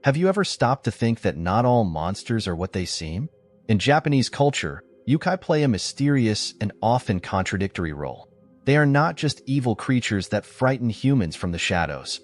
Have you ever stopped to think that not all monsters are what they seem? In Japanese culture, Youkai play a mysterious and often contradictory role. They are not just evil creatures that frighten humans from the shadows.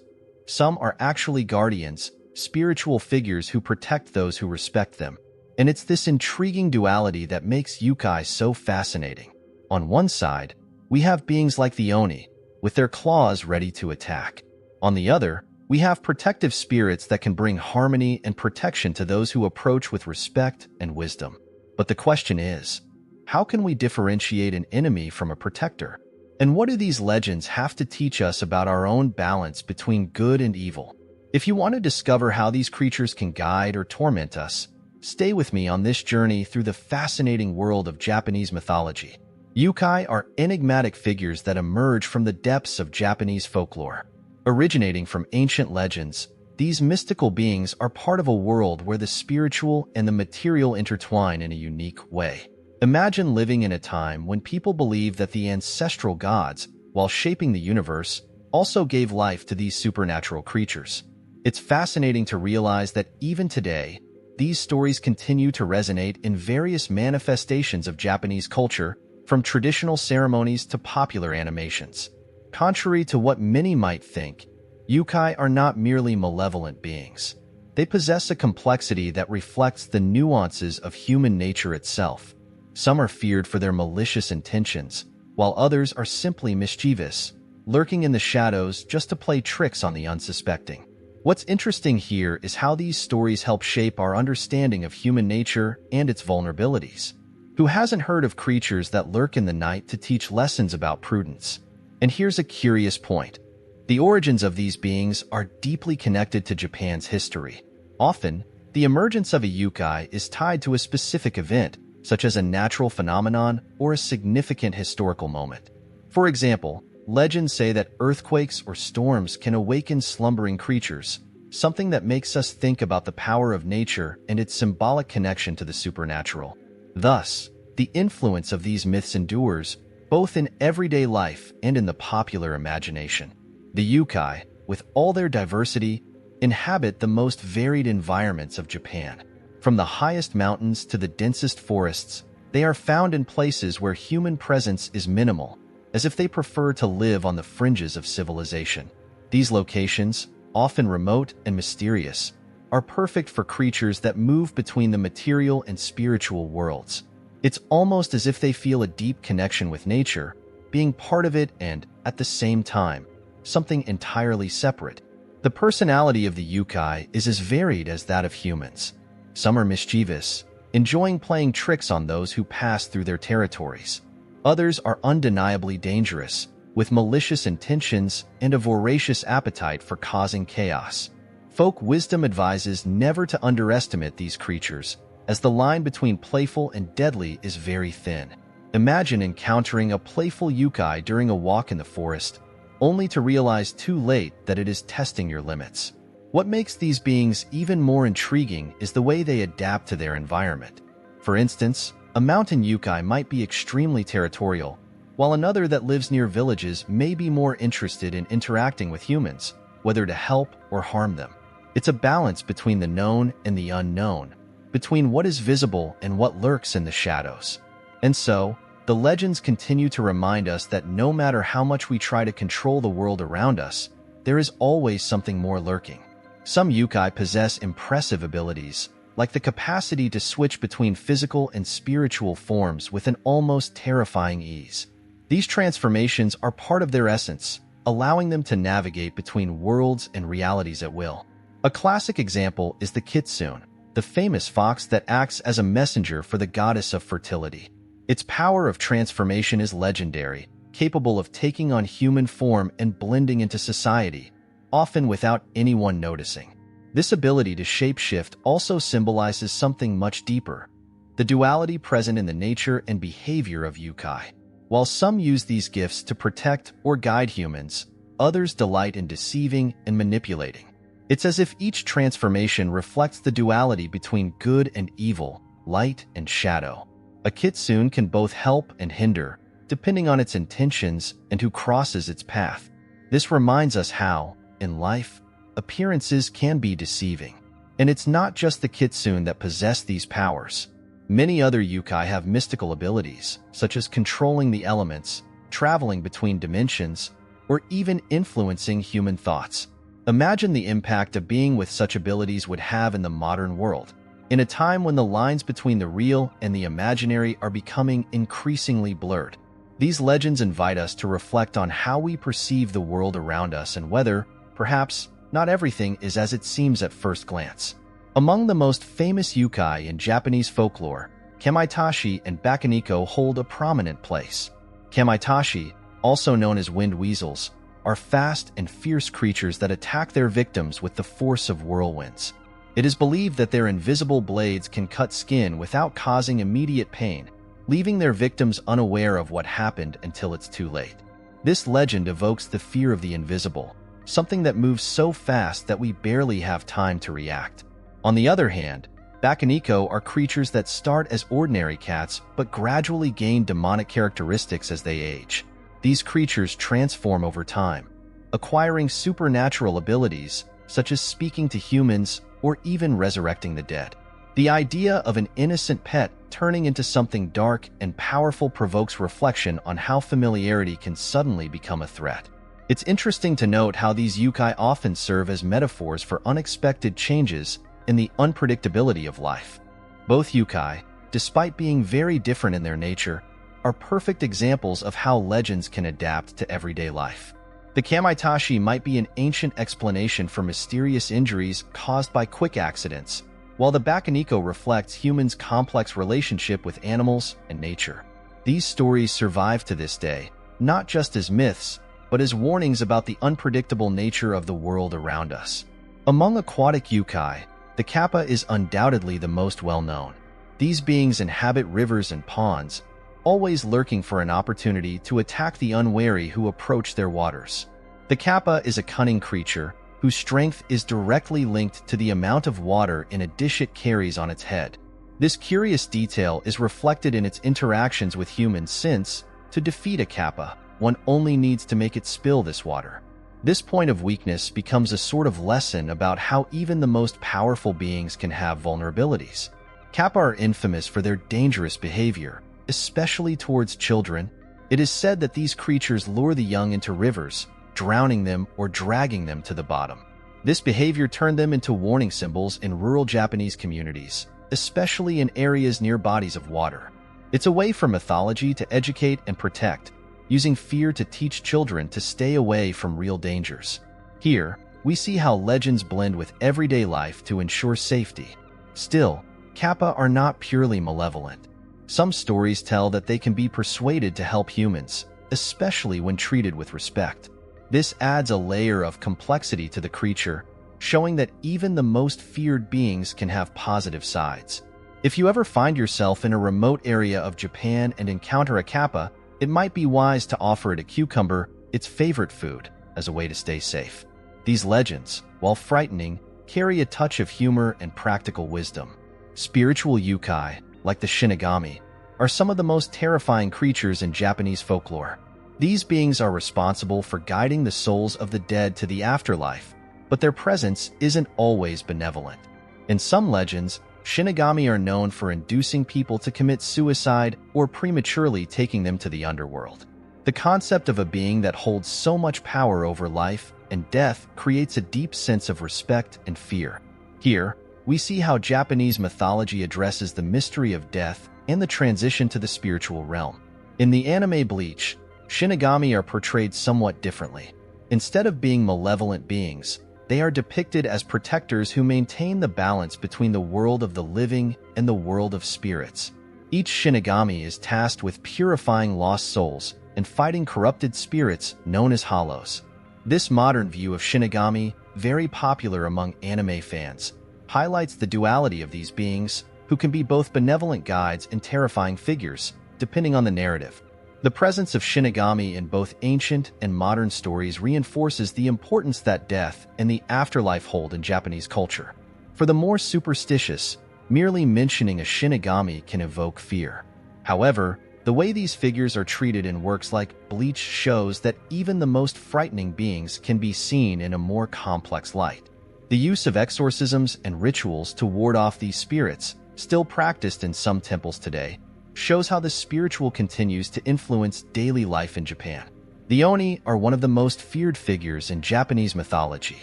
Some are actually guardians, spiritual figures who protect those who respect them. And it's this intriguing duality that makes Youkai so fascinating. On one side, we have beings like the Oni, with their claws ready to attack. On the other, we have protective spirits that can bring harmony and protection to those who approach with respect and wisdom. But the question is, how can we differentiate an enemy from a protector? And what do these legends have to teach us about our own balance between good and evil? If you want to discover how these creatures can guide or torment us, stay with me on this journey through the fascinating world of Japanese mythology. Youkai are enigmatic figures that emerge from the depths of Japanese folklore. Originating from ancient legends, these mystical beings are part of a world where the spiritual and the material intertwine in a unique way. Imagine living in a time when people believed that the ancestral gods, while shaping the universe, also gave life to these supernatural creatures. It's fascinating to realize that even today, these stories continue to resonate in various manifestations of Japanese culture, from traditional ceremonies to popular animations. Contrary to what many might think, Youkai are not merely malevolent beings. They possess a complexity that reflects the nuances of human nature itself. Some are feared for their malicious intentions, while others are simply mischievous, lurking in the shadows just to play tricks on the unsuspecting. What's interesting here is how these stories help shape our understanding of human nature and its vulnerabilities. Who hasn't heard of creatures that lurk in the night to teach lessons about prudence? And here's a curious point. The origins of these beings are deeply connected to Japan's history. Often, the emergence of a Youkai is tied to a specific event, such as a natural phenomenon or a significant historical moment. For example, legends say that earthquakes or storms can awaken slumbering creatures, something that makes us think about the power of nature and its symbolic connection to the supernatural. Thus, the influence of these myths endures, both in everyday life and in the popular imagination. The Youkai, with all their diversity, inhabit the most varied environments of Japan. From the highest mountains to the densest forests, they are found in places where human presence is minimal, as if they prefer to live on the fringes of civilization. These locations, often remote and mysterious, are perfect for creatures that move between the material and spiritual worlds. It's almost as if they feel a deep connection with nature, being part of it and, at the same time, something entirely separate. The personality of the Youkai is as varied as that of humans. Some are mischievous, enjoying playing tricks on those who pass through their territories. Others are undeniably dangerous, with malicious intentions and a voracious appetite for causing chaos. Folk wisdom advises never to underestimate these creatures, as the line between playful and deadly is very thin. Imagine encountering a playful Youkai during a walk in the forest, only to realize too late that it is testing your limits. What makes these beings even more intriguing is the way they adapt to their environment. For instance, a mountain Youkai might be extremely territorial, while another that lives near villages may be more interested in interacting with humans, whether to help or harm them. It's a balance between the known and the unknown, between what is visible and what lurks in the shadows. And so, the legends continue to remind us that no matter how much we try to control the world around us, there is always something more lurking. Some Youkai possess impressive abilities, like the capacity to switch between physical and spiritual forms with an almost terrifying ease. These transformations are part of their essence, allowing them to navigate between worlds and realities at will. A classic example is the Kitsune, the famous fox that acts as a messenger for the goddess of fertility. Its power of transformation is legendary, capable of taking on human form and blending into society, often without anyone noticing. This ability to shapeshift also symbolizes something much deeper, the duality present in the nature and behavior of Youkai. While some use these gifts to protect or guide humans, others delight in deceiving and manipulating. It's as if each transformation reflects the duality between good and evil, light and shadow. A Kitsune can both help and hinder, depending on its intentions and who crosses its path. This reminds us how, in life, appearances can be deceiving. And it's not just the Kitsune that possess these powers. Many other Youkai have mystical abilities, such as controlling the elements, traveling between dimensions, or even influencing human thoughts. Imagine the impact a being with such abilities would have in the modern world, in a time when the lines between the real and the imaginary are becoming increasingly blurred. These legends invite us to reflect on how we perceive the world around us and whether, perhaps, not everything is as it seems at first glance. Among the most famous Youkai in Japanese folklore, Kamaitashi and Bakeneko hold a prominent place. Kamaitashi, also known as wind weasels, are fast and fierce creatures that attack their victims with the force of whirlwinds. It is believed that their invisible blades can cut skin without causing immediate pain, leaving their victims unaware of what happened until it's too late. This legend evokes the fear of the invisible, something that moves so fast that we barely have time to react. On the other hand, Bakeneko are creatures that start as ordinary cats but gradually gain demonic characteristics as they age. These creatures transform over time, acquiring supernatural abilities such as speaking to humans or even resurrecting the dead. The idea of an innocent pet turning into something dark and powerful provokes reflection on how familiarity can suddenly become a threat. It's interesting to note how these Youkai often serve as metaphors for unexpected changes in the unpredictability of life. Both Youkai, despite being very different in their nature, are perfect examples of how legends can adapt to everyday life. The Kamaitashi might be an ancient explanation for mysterious injuries caused by quick accidents, while the Bakeneko reflects humans' complex relationship with animals and nature. These stories survive to this day, not just as myths, but as warnings about the unpredictable nature of the world around us. Among aquatic Youkai, the Kappa is undoubtedly the most well-known. These beings inhabit rivers and ponds, always lurking for an opportunity to attack the unwary who approach their waters. The Kappa is a cunning creature whose strength is directly linked to the amount of water in a dish it carries on its head. This curious detail is reflected in its interactions with humans since, to defeat a Kappa, one only needs to make it spill this water. This point of weakness becomes a sort of lesson about how even the most powerful beings can have vulnerabilities. Kappa are infamous for their dangerous behavior, especially towards children. It is said that these creatures lure the young into rivers, drowning them or dragging them to the bottom. This behavior turned them into warning symbols in rural Japanese communities, especially in areas near bodies of water. It's a way for mythology to educate and protect, using fear to teach children to stay away from real dangers. Here, we see how legends blend with everyday life to ensure safety. Still, Kappa are not purely malevolent. Some stories tell that they can be persuaded to help humans, especially when treated with respect. This adds a layer of complexity to the creature, showing that even the most feared beings can have positive sides. If you ever find yourself in a remote area of Japan and encounter a Kappa, it might be wise to offer it a cucumber, its favorite food, as a way to stay safe. These legends, while frightening, carry a touch of humor and practical wisdom. Spiritual Youkai, like the Shinigami, are some of the most terrifying creatures in Japanese folklore. These beings are responsible for guiding the souls of the dead to the afterlife, but their presence isn't always benevolent. In some legends, Shinigami are known for inducing people to commit suicide or prematurely taking them to the underworld. The concept of a being that holds so much power over life and death creates a deep sense of respect and fear. Here, we see how Japanese mythology addresses the mystery of death and the transition to the spiritual realm. In the anime Bleach, Shinigami are portrayed somewhat differently. Instead of being malevolent beings, they are depicted as protectors who maintain the balance between the world of the living and the world of spirits. Each Shinigami is tasked with purifying lost souls and fighting corrupted spirits known as hollows. This modern view of Shinigami, very popular among anime fans, highlights the duality of these beings, who can be both benevolent guides and terrifying figures, depending on the narrative. The presence of Shinigami in both ancient and modern stories reinforces the importance that death and the afterlife hold in Japanese culture. For the more superstitious, merely mentioning a Shinigami can evoke fear. However, the way these figures are treated in works like Bleach shows that even the most frightening beings can be seen in a more complex light. The use of exorcisms and rituals to ward off these spirits, still practiced in some temples today, shows how the spiritual continues to influence daily life in Japan. The Oni are one of the most feared figures in Japanese mythology.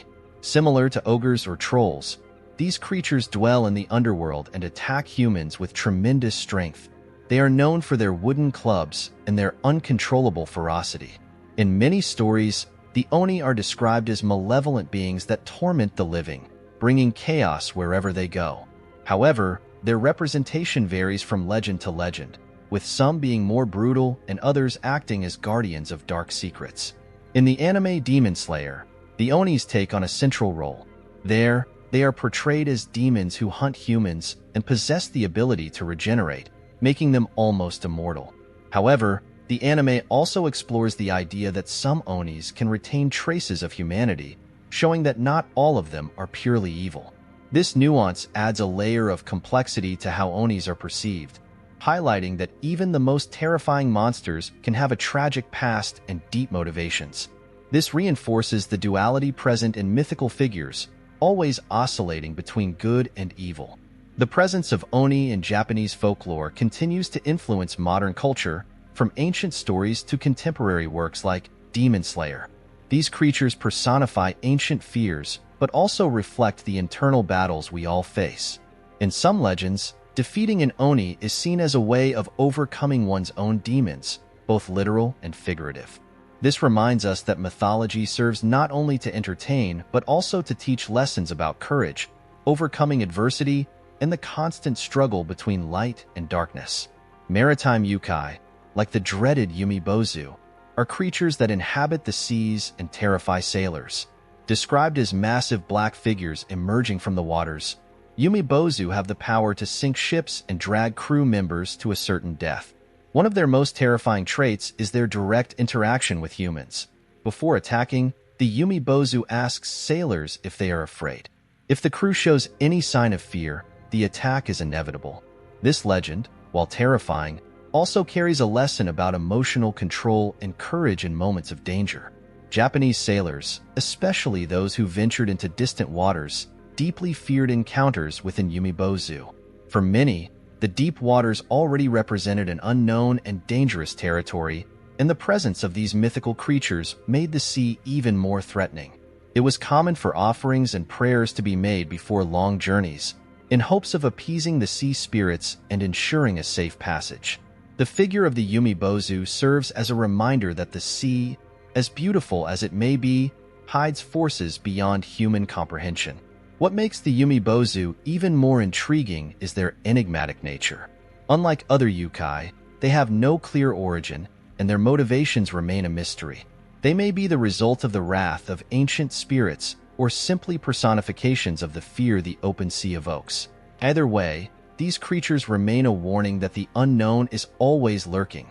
Similar to ogres or trolls, these creatures dwell in the underworld and attack humans with tremendous strength. They are known for their wooden clubs and their uncontrollable ferocity. In many stories, the Oni are described as malevolent beings that torment the living, bringing chaos wherever they go. However, their representation varies from legend to legend, with some being more brutal and others acting as guardians of dark secrets. In the anime Demon Slayer, the Onis take on a central role. There, they are portrayed as demons who hunt humans and possess the ability to regenerate, making them almost immortal. However, the anime also explores the idea that some Onis can retain traces of humanity, showing that not all of them are purely evil. This nuance adds a layer of complexity to how Onis are perceived, highlighting that even the most terrifying monsters can have a tragic past and deep motivations. This reinforces the duality present in mythical figures, always oscillating between good and evil. The presence of Oni in Japanese folklore continues to influence modern culture, from ancient stories to contemporary works like Demon Slayer. These creatures personify ancient fears, but also reflect the internal battles we all face. In some legends, defeating an Oni is seen as a way of overcoming one's own demons, both literal and figurative. This reminds us that mythology serves not only to entertain, but also to teach lessons about courage, overcoming adversity, and the constant struggle between light and darkness. Maritime Youkai, like the dreaded Yumibozu, are creatures that inhabit the seas and terrify sailors. Described as massive black figures emerging from the waters, Yumibozu have the power to sink ships and drag crew members to a certain death. One of their most terrifying traits is their direct interaction with humans. Before attacking, the Yumibozu asks sailors if they are afraid. If the crew shows any sign of fear, the attack is inevitable. This legend, while terrifying, also carries a lesson about emotional control and courage in moments of danger. Japanese sailors, especially those who ventured into distant waters, deeply feared encounters with an Yumibozu. For many, the deep waters already represented an unknown and dangerous territory, and the presence of these mythical creatures made the sea even more threatening. It was common for offerings and prayers to be made before long journeys, in hopes of appeasing the sea spirits and ensuring a safe passage. The figure of the Yumibozu serves as a reminder that the sea, as beautiful as it may be, hides forces beyond human comprehension. What makes the Yumibozu even more intriguing is their enigmatic nature. Unlike other Youkai, they have no clear origin, and their motivations remain a mystery. They may be the result of the wrath of ancient spirits or simply personifications of the fear the open sea evokes. Either way, these creatures remain a warning that the unknown is always lurking,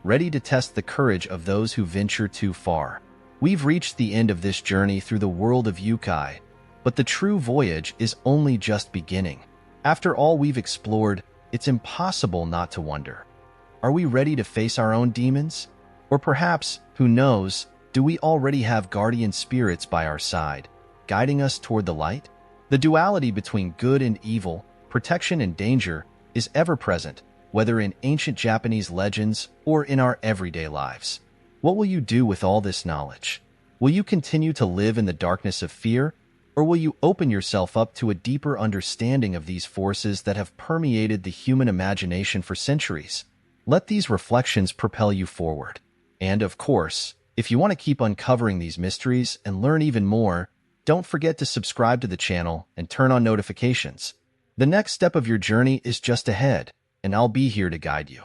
ready to test the courage of those who venture too far. We've reached the end of this journey through the world of Youkai, but the true voyage is only just beginning. After all we've explored, it's impossible not to wonder. Are we ready to face our own demons? Or perhaps, who knows, do we already have guardian spirits by our side, guiding us toward the light? The duality between good and evil, protection and danger, is ever present, whether in ancient Japanese legends or in our everyday lives. What will you do with all this knowledge? Will you continue to live in the darkness of fear, or will you open yourself up to a deeper understanding of these forces that have permeated the human imagination for centuries? Let these reflections propel you forward. And of course, if you want to keep uncovering these mysteries and learn even more, don't forget to subscribe to the channel and turn on notifications. The next step of your journey is just ahead, and I'll be here to guide you.